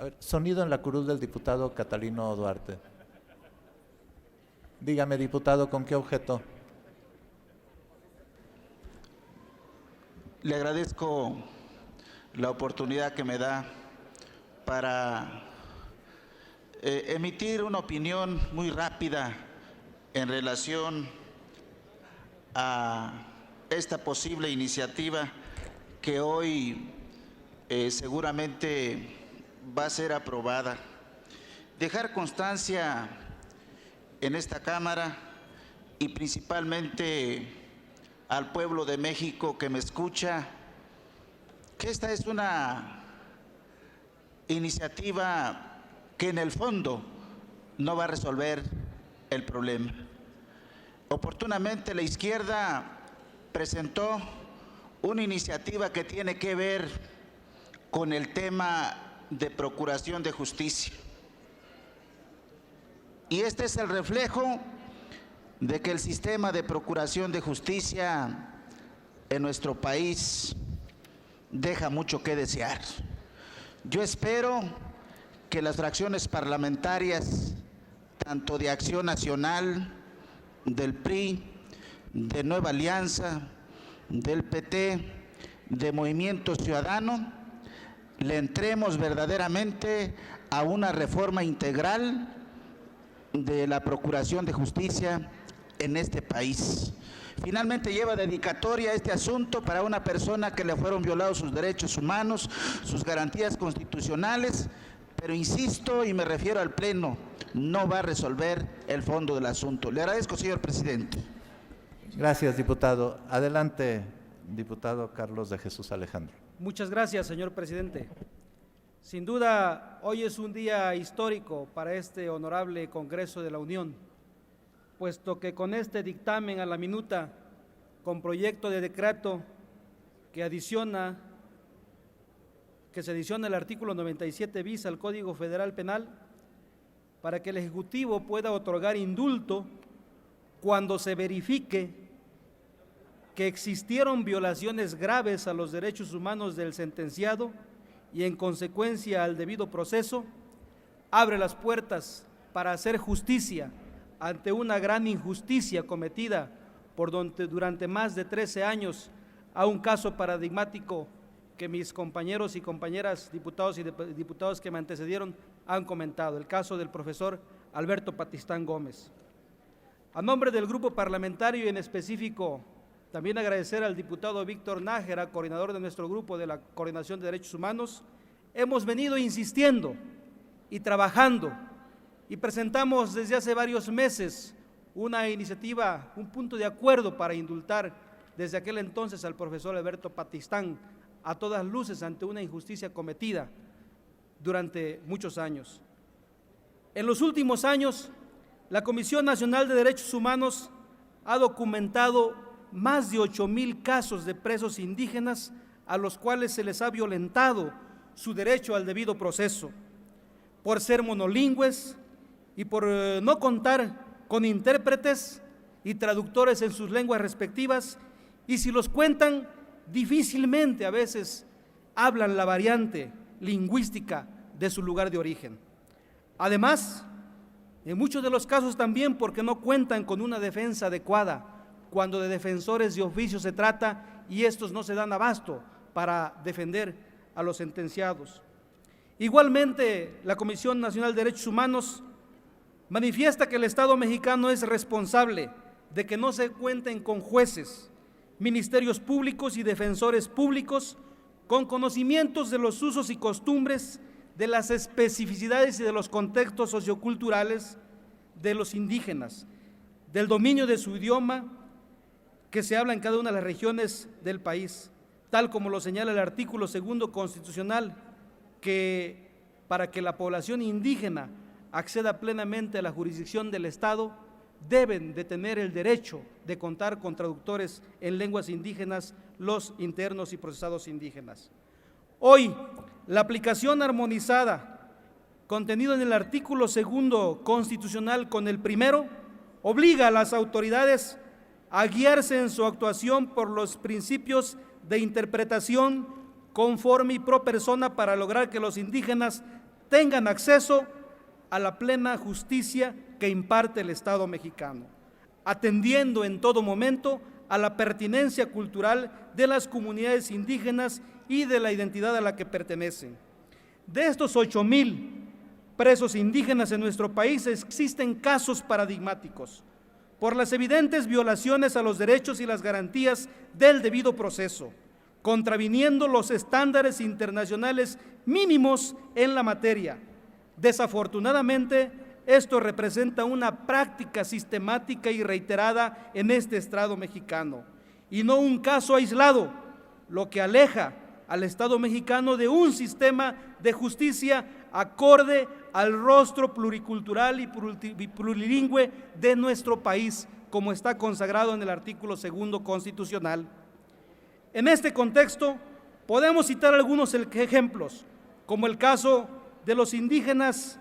A ver, sonido en la curul del diputado Catalino Duarte. Dígame, diputado, ¿con qué objeto? Le agradezco la oportunidad que me da para emitir una opinión muy rápida en relación a esta posible iniciativa que hoy seguramente va a ser aprobada. Dejar constancia en esta Cámara y principalmente al pueblo de México que me escucha, que esta es una iniciativa que en el fondo no va a resolver el problema. Oportunamente la izquierda presentó una iniciativa que tiene que ver con el tema de procuración de justicia. Y este es el reflejo de que el sistema de procuración de justicia en nuestro país deja mucho que desear. Yo espero que las fracciones parlamentarias, tanto de Acción Nacional, del PRI, de Nueva Alianza, del PT, de Movimiento Ciudadano, le entremos verdaderamente a una reforma integral de la Procuración de Justicia en este país. Finalmente lleva dedicatoria este asunto para una persona que le fueron violados sus derechos humanos, sus garantías constitucionales, pero insisto y me refiero al Pleno, no va a resolver el fondo del asunto. Le agradezco, señor presidente. Gracias, diputado. Adelante, diputado Carlos de Jesús Alejandro. Muchas gracias, señor presidente. Sin duda, hoy es un día histórico para este honorable Congreso de la Unión, puesto que con este dictamen a la minuta, con proyecto de decreto que se adiciona el artículo 97 bis al Código Federal Penal, para que el Ejecutivo pueda otorgar indulto cuando se verifique que existieron violaciones graves a los derechos humanos del sentenciado y en consecuencia al debido proceso, abre las puertas para hacer justicia ante una gran injusticia cometida durante más de 13 años a un caso paradigmático que mis compañeros y compañeras diputados y diputados que me antecedieron han comentado, el caso del profesor Alberto Patistán Gómez. A nombre del grupo parlamentario y en específico, también agradecer al diputado Víctor Nájera, coordinador de nuestro grupo de la Coordinación de Derechos Humanos. Hemos venido insistiendo y trabajando y presentamos desde hace varios meses una iniciativa, un punto de acuerdo para indultar desde aquel entonces al profesor Alberto Patistán, a todas luces ante una injusticia cometida durante muchos años. En los últimos años, la Comisión Nacional de Derechos Humanos ha documentado más de 8,000 casos de presos indígenas a los cuales se les ha violentado su derecho al debido proceso, por ser monolingües y por no contar con intérpretes y traductores en sus lenguas respectivas, y si los cuentan, difícilmente a veces hablan la variante lingüística de su lugar de origen. Además, en muchos de los casos también porque no cuentan con una defensa adecuada, cuando de defensores de oficio se trata y estos no se dan abasto para defender a los sentenciados. Igualmente, la Comisión Nacional de Derechos Humanos manifiesta que el Estado mexicano es responsable de que no se cuenten con jueces, ministerios públicos y defensores públicos con conocimientos de los usos y costumbres, de las especificidades y de los contextos socioculturales de los indígenas, del dominio de su idioma que se habla en cada una de las regiones del país, tal como lo señala el artículo 2 constitucional, que para que la población indígena acceda plenamente a la jurisdicción del Estado, deben de tener el derecho de contar con traductores en lenguas indígenas, los internos y procesados indígenas. Hoy, la aplicación armonizada, contenido en el artículo 2 constitucional con el primero, obliga a las autoridades a guiarse en su actuación por los principios de interpretación conforme y pro persona para lograr que los indígenas tengan acceso a la plena justicia que imparte el Estado mexicano, atendiendo en todo momento a la pertinencia cultural de las comunidades indígenas y de la identidad a la que pertenecen. De estos 8,000 presos indígenas en nuestro país existen casos paradigmáticos por las evidentes violaciones a los derechos y las garantías del debido proceso, contraviniendo los estándares internacionales mínimos en la materia. Desafortunadamente, esto representa una práctica sistemática y reiterada en este estrado mexicano, y no un caso aislado, lo que aleja al Estado mexicano de un sistema de justicia acorde al rostro pluricultural y plurilingüe de nuestro país, como está consagrado en el artículo 2 constitucional. En este contexto, podemos citar algunos ejemplos, como el caso de los indígenas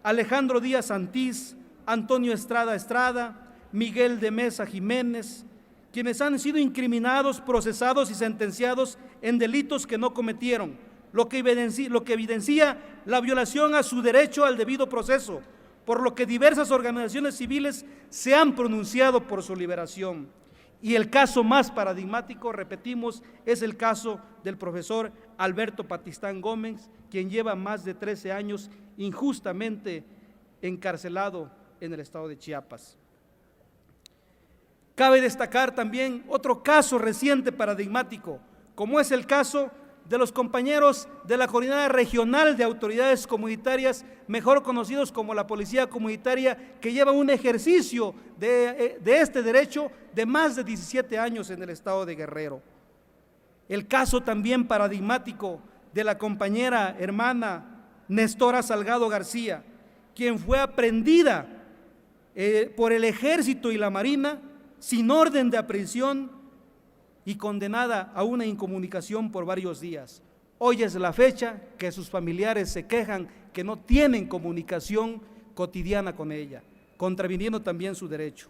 Alejandro Díaz Antís, Antonio Estrada Estrada, Miguel de Mesa Jiménez, quienes han sido incriminados, procesados y sentenciados en delitos que no cometieron, lo que evidencia la violación a su derecho al debido proceso, por lo que diversas organizaciones civiles se han pronunciado por su liberación. Y el caso más paradigmático, repetimos, es el caso del profesor Alberto Patistán Gómez, quien lleva más de 13 años injustamente encarcelado en el estado de Chiapas. Cabe destacar también otro caso reciente paradigmático, como es el caso de los compañeros de la Coordinadora Regional de Autoridades Comunitarias, mejor conocidos como la Policía Comunitaria, que lleva un ejercicio de este derecho de más de 17 años en el estado de Guerrero. El caso también paradigmático de la compañera hermana Nestora Salgado García, quien fue aprehendida por el Ejército y la Marina sin orden de aprehensión y condenada a una incomunicación por varios días. Hoy es la fecha que sus familiares se quejan que no tienen comunicación cotidiana con ella, contraviniendo también su derecho.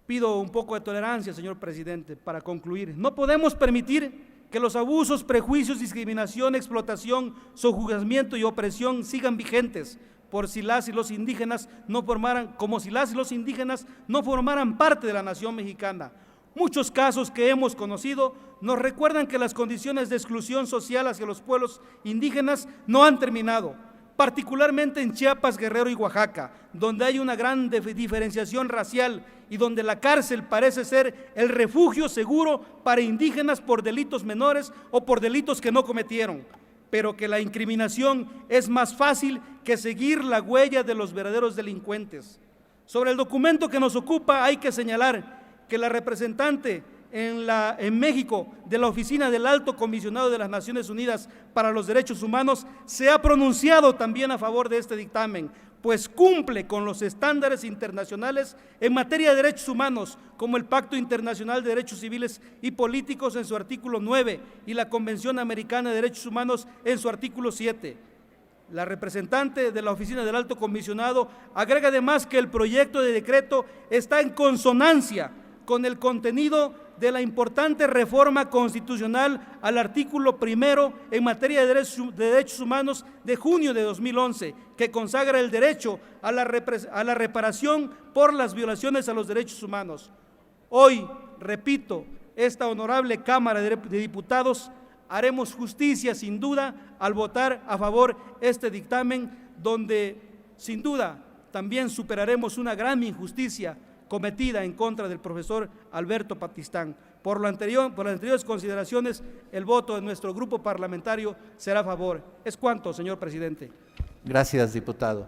Pido un poco de tolerancia, señor presidente, para concluir. No podemos permitir que los abusos, prejuicios, discriminación, explotación, sojuzgamiento y opresión sigan vigentes por si las y los indígenas no formaran, como si las y los indígenas no formaran parte de la nación mexicana. Muchos casos que hemos conocido nos recuerdan que las condiciones de exclusión social hacia los pueblos indígenas no han terminado, particularmente en Chiapas, Guerrero y Oaxaca, donde hay una gran diferenciación racial y donde la cárcel parece ser el refugio seguro para indígenas por delitos menores o por delitos que no cometieron, pero que la incriminación es más fácil que seguir la huella de los verdaderos delincuentes. Sobre el documento que nos ocupa hay que señalar que la representante en México de la Oficina del Alto Comisionado de las Naciones Unidas para los Derechos Humanos se ha pronunciado también a favor de este dictamen, pues cumple con los estándares internacionales en materia de derechos humanos, como el Pacto Internacional de Derechos Civiles y Políticos en su artículo 9 y la Convención Americana de Derechos Humanos en su artículo 7. La representante de la Oficina del Alto Comisionado agrega además que el proyecto de decreto está en consonancia con el contenido de la importante reforma constitucional al artículo 1 en materia de derechos humanos de junio de 2011, que consagra el derecho a la reparación por las violaciones a los derechos humanos. Hoy, repito, esta honorable Cámara de Diputados haremos justicia sin duda al votar a favor este dictamen, donde sin duda también superaremos una gran injusticia cometida en contra del profesor Alberto Patistán. Por las anteriores consideraciones, el voto de nuestro grupo parlamentario será a favor. Es cuanto, señor presidente. Gracias, diputado.